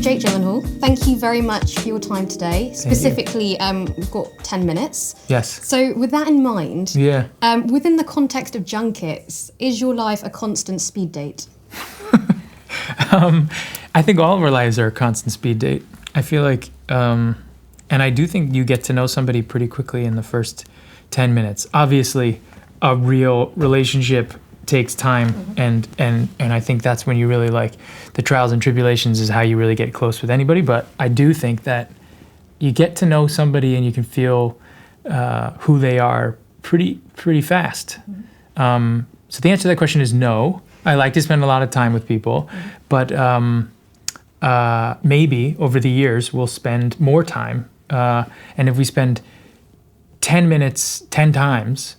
Jake Gyllenhaal, thank you very much for your time today. Specifically, we've got 10 minutes. Yes. So with that in mind, Yeah. Within the context of junkets, is your life a constant speed date? I think all of our lives are a constant speed date. I feel like, and I do think you get to know somebody pretty quickly in the first 10 minutes. Obviously, a real relationship takes time, and I think that's when you really like the trials and tribulations is how you really get close with anybody. But I do think that you get to know somebody and you can feel who they are pretty fast. So the answer to that question is no. I like to spend a lot of time with people, but maybe over the years we'll spend more time. And if we spend 10 minutes 10 times,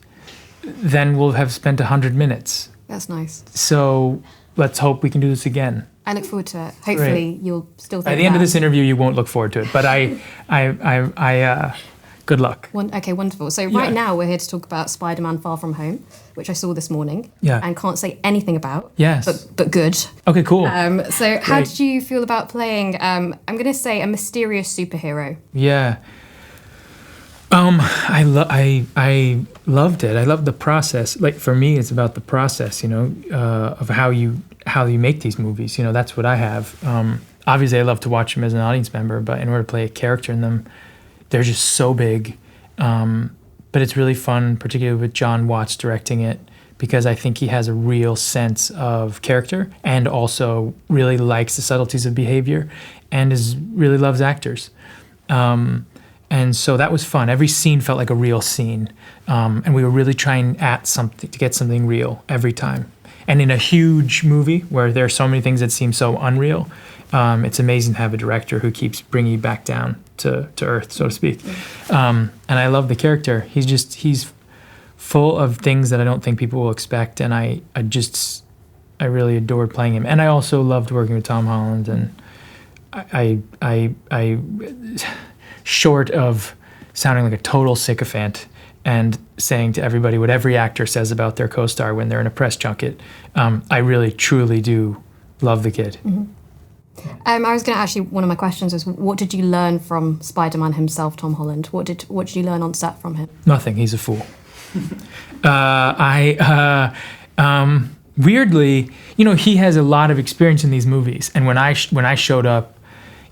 then we'll have spent 100 minutes. That's nice. So let's hope we can do this again. I look forward to it. Hopefully you'll still think At the end of this interview, you won't look forward to it, but I good luck. Okay, wonderful. So right now we're here to talk about Spider-Man Far From Home, which I saw this morning and can't say anything about. Yes. But good. Okay, cool. So how did you feel about playing, I'm going to say, a mysterious superhero? Yeah. I loved it. I loved the process. Like for me, it's about the process, of how you make these movies. That's what I have. Obviously, I love to watch them as an audience member, but in order to play a character in them, they're just so big. But it's really fun, particularly with John Watts directing it, because I think he has a real sense of character and also really likes the subtleties of behavior and really loves actors. And so that was fun. Every scene felt like a real scene. And we were really trying to get something real every time. And in a huge movie where there are so many things that seem so unreal, it's amazing to have a director who keeps bringing you back down to earth, so to speak. And I love the character. He's full of things that I don't think people will expect. And I really adored playing him. And I also loved working with Tom Holland. And I short of sounding like a total sycophant and saying to everybody what every actor says about their co-star when they're in a press junket, I really, truly do love the kid. Mm-hmm. I was going to actually, one of my questions was, what did you learn from Spider-Man himself, Tom Holland? What did you learn on set from him? Nothing. He's a fool. Weirdly, he has a lot of experience in these movies. And when I showed up,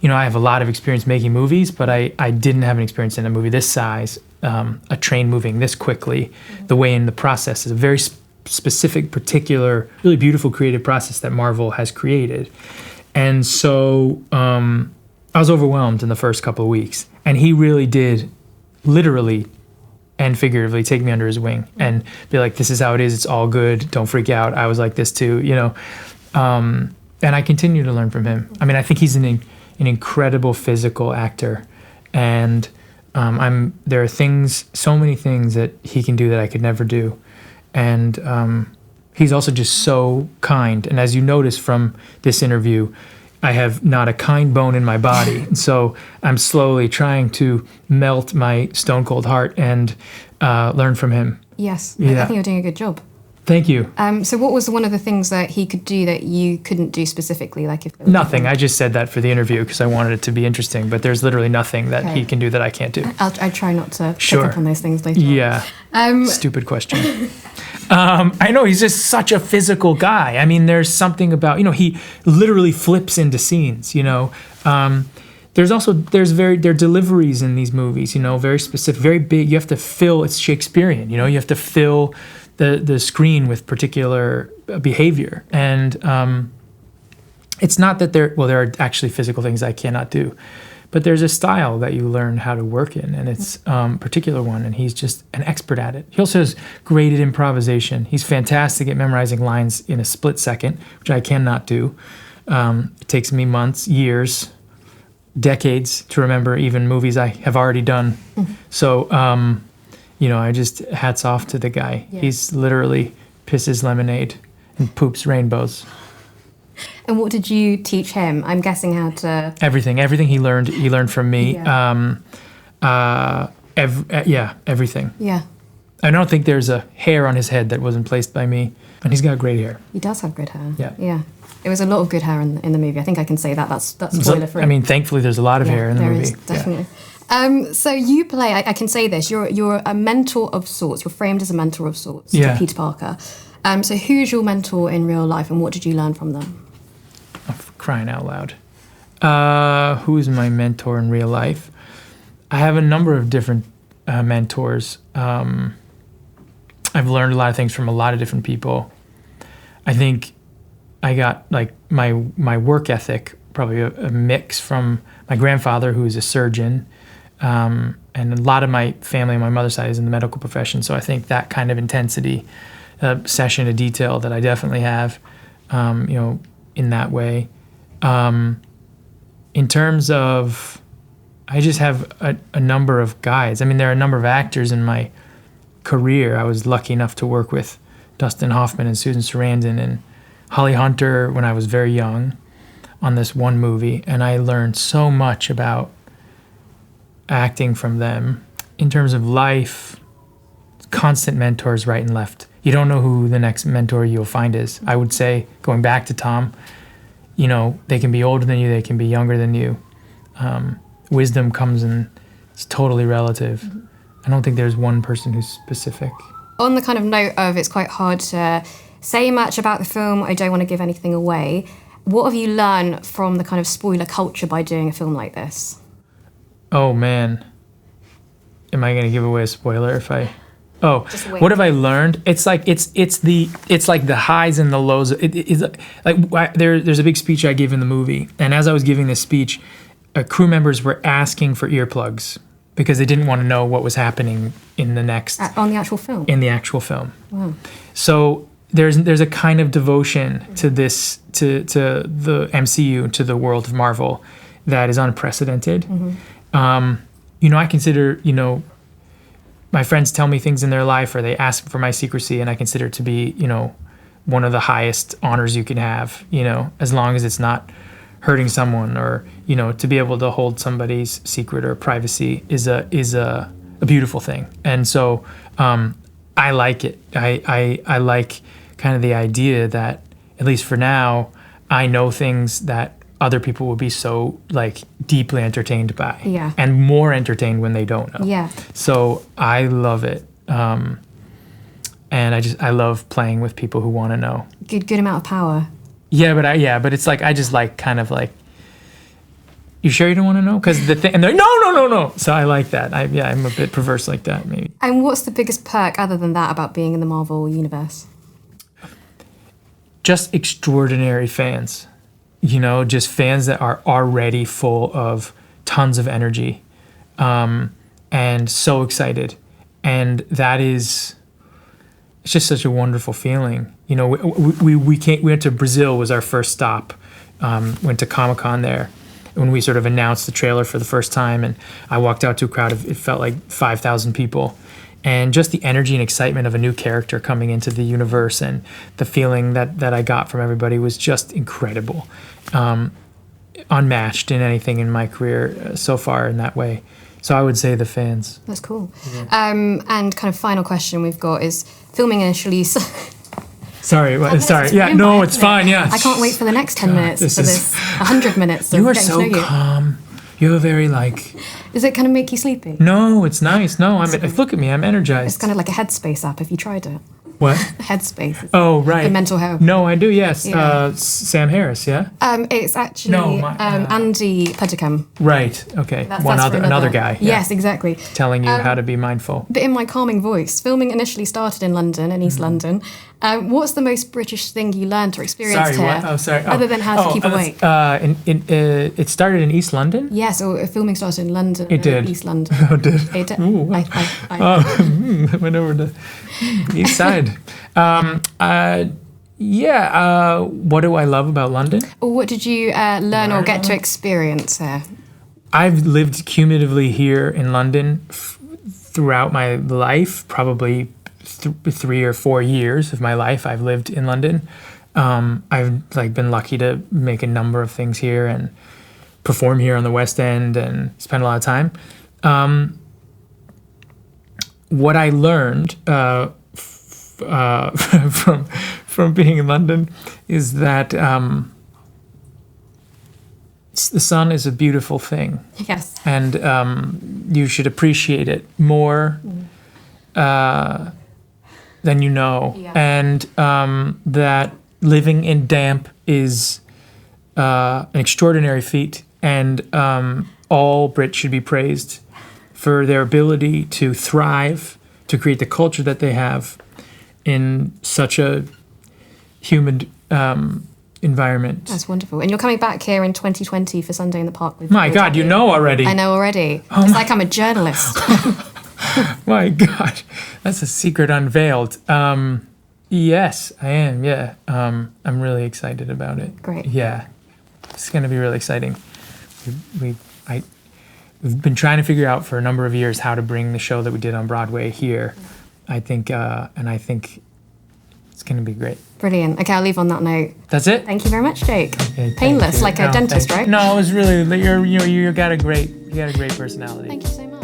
I have a lot of experience making movies, but I didn't have an experience in a movie this size, a train moving this quickly, the way in the process is a very specific, particular, really beautiful creative process that Marvel has created. And so I was overwhelmed in the first couple of weeks. And he really did literally and figuratively take me under his wing and be like, this is how it is. It's all good. Don't freak out. I was like this too, And I continue to learn from him. I mean, I think he's an incredible physical actor. And there are so many things that he can do that I could never do. And he's also just so kind. And as you notice from this interview, I have not a kind bone in my body. And so I'm slowly trying to melt my stone cold heart and learn from him. Yes, yeah. I think you're doing a good job. Thank you. So what was one of the things that he could do that you couldn't do specifically? Nothing. I just said that for the interview because I wanted it to be interesting, but there's literally nothing that he can do that I can't do. I try not to pick up on those things later. Yeah. Stupid question. I know, he's just such a physical guy. I mean, there's something about, he literally flips into scenes, There are deliveries in these movies, very specific, very big. You have to fill, it's Shakespearean, you have to fill the screen with particular behavior. And it's not that there are actually physical things I cannot do, but there's a style that you learn how to work in, and it's a particular one, and he's just an expert at it. He also has great at improvisation. He's fantastic at memorizing lines in a split second, which I cannot do. It takes me months, years, decades to remember even movies I have already done. So, I just hats off to the guy. Yeah. He's literally pisses lemonade and poops rainbows. And what did you teach him? I'm guessing how to... Everything he learned from me. Yeah. Everything. Yeah. I don't think there's a hair on his head that wasn't placed by me, and he's got great hair. He does have good hair. Yeah. Yeah. It was a lot of good hair in the movie. I think I can say that. That's spoiler free. I mean, thankfully, there's a lot of hair in the movie. There is, definitely. So you play, I can say this, you're a mentor of sorts. You're framed as a mentor of sorts to Peter Parker. So who's your mentor in real life, and what did you learn from them? Oh, for crying out loud. Who is my mentor in real life? I have a number of different mentors. I've learned a lot of things from a lot of different people. I think I got like my work ethic, probably a mix from my grandfather, who is a surgeon, and a lot of my family on my mother's side is in the medical profession. So I think that kind of intensity, obsession to detail that I definitely have, in that way. In terms of, I just have a number of guides. I mean, there are a number of actors in my career. I was lucky enough to work with Dustin Hoffman and Susan Sarandon and Holly Hunter when I was very young on this one movie, and I learned so much about acting from them. In terms of life, constant mentors right and left. You don't know who the next mentor you'll find is. I would say, going back to Tom, they can be older than you, they can be younger than you. Wisdom comes and it's totally relative. I don't think there's one person who's specific. On the kind of note of it's quite hard to say much about the film, I don't want to give anything away, what have you learned from the kind of spoiler culture by doing a film like this? Oh man, am I going to give away a spoiler if I... Oh, what have I learned? It's like it's like the highs and the lows. It's like there's a big speech I give in the movie, and as I was giving this speech, crew members were asking for earplugs because they didn't want to know what was happening in the next... On the actual film? In the actual film. Wow. So there's a kind of devotion to this, to the MCU, to the world of Marvel, that is unprecedented. Mm-hmm. I consider, my friends tell me things in their life, or they ask for my secrecy, and I consider it to be, one of the highest honors you can have, as long as it's not hurting someone, or, to be able to hold somebody's secret or privacy is a beautiful thing. And so I like it. I like kind of the idea that, at least for now, I know things that other people will be so deeply entertained by, and more entertained when they don't know. Yeah. So I love it, and I love playing with people who want to know. Good amount of power. Yeah, but it's like I just you sure you don't want to know? Because the thing, and they're like, no. So I like that. I'm a bit perverse like that, maybe. And what's the biggest perk other than that about being in the Marvel universe? Just extraordinary fans. Just fans that are already full of tons of energy, and so excited. And it's just such a wonderful feeling. We went to Brazil, was our first stop. Went to Comic-Con there when we sort of announced the trailer for the first time, and I walked out to a crowd of, it felt like 5,000 people. And just the energy and excitement of a new character coming into the universe, and the feeling that I got from everybody was just incredible. Unmatched in anything in my career so far in that way. So I would say the fans. That's cool. Yeah. And kind of final question we've got is, filming initially... Sorry. Yeah, no, it's fine, yeah. I can't wait for the next 10 minutes for this 100 minutes of you are getting so to know you. Calm. You're very Does it kind of make you sleepy? No, it's nice. No, look at me, I'm energized. It's kind of like a Headspace app. Have you tried it? What? Headspace. Oh, right. The mental health. No, I do, yes. Yeah. Sam Harris, yeah? It's actually Andy Puddicombe. Right, okay. That's another guy. Yes, exactly. Telling you how to be mindful. But in my calming voice, filming initially started in London, in East London. What's the most British thing you learned or experienced here? What? Oh, sorry. Other than how to keep awake? It started in East London? Yes, so filming started in London. It did. East London. Oh, it did. It did. Ooh. I went over to East Side. What do I love about London? Or what did you learn or get to experience here? I've lived cumulatively here in London throughout my life, probably 3 or 4 years of my life I've lived in London. I've been lucky to make a number of things here and perform here on the West End and spend a lot of time. what I learned from being in London is that the sun is a beautiful thing. Yes. And you should appreciate it more than you know. Yeah. And that living in damp is an extraordinary feat. And all Brits should be praised for their ability to thrive, to create the culture that they have in such a humid environment. That's wonderful. And you're coming back here in 2020 for Sunday in the Park with My God, you know already. I know already. It's like I'm a journalist. My God, that's a secret unveiled. Yes, I am. Yeah, I'm really excited about it. Great. Yeah, it's going to be really exciting. We've been trying to figure out for a number of years how to bring the show that we did on Broadway here. I think it's going to be great. Brilliant. Okay, I'll leave on that note. That's it. Thank you very much, Jake. Okay, Painless, like a dentist, right? No, it was really you got a great personality. Thank you so much.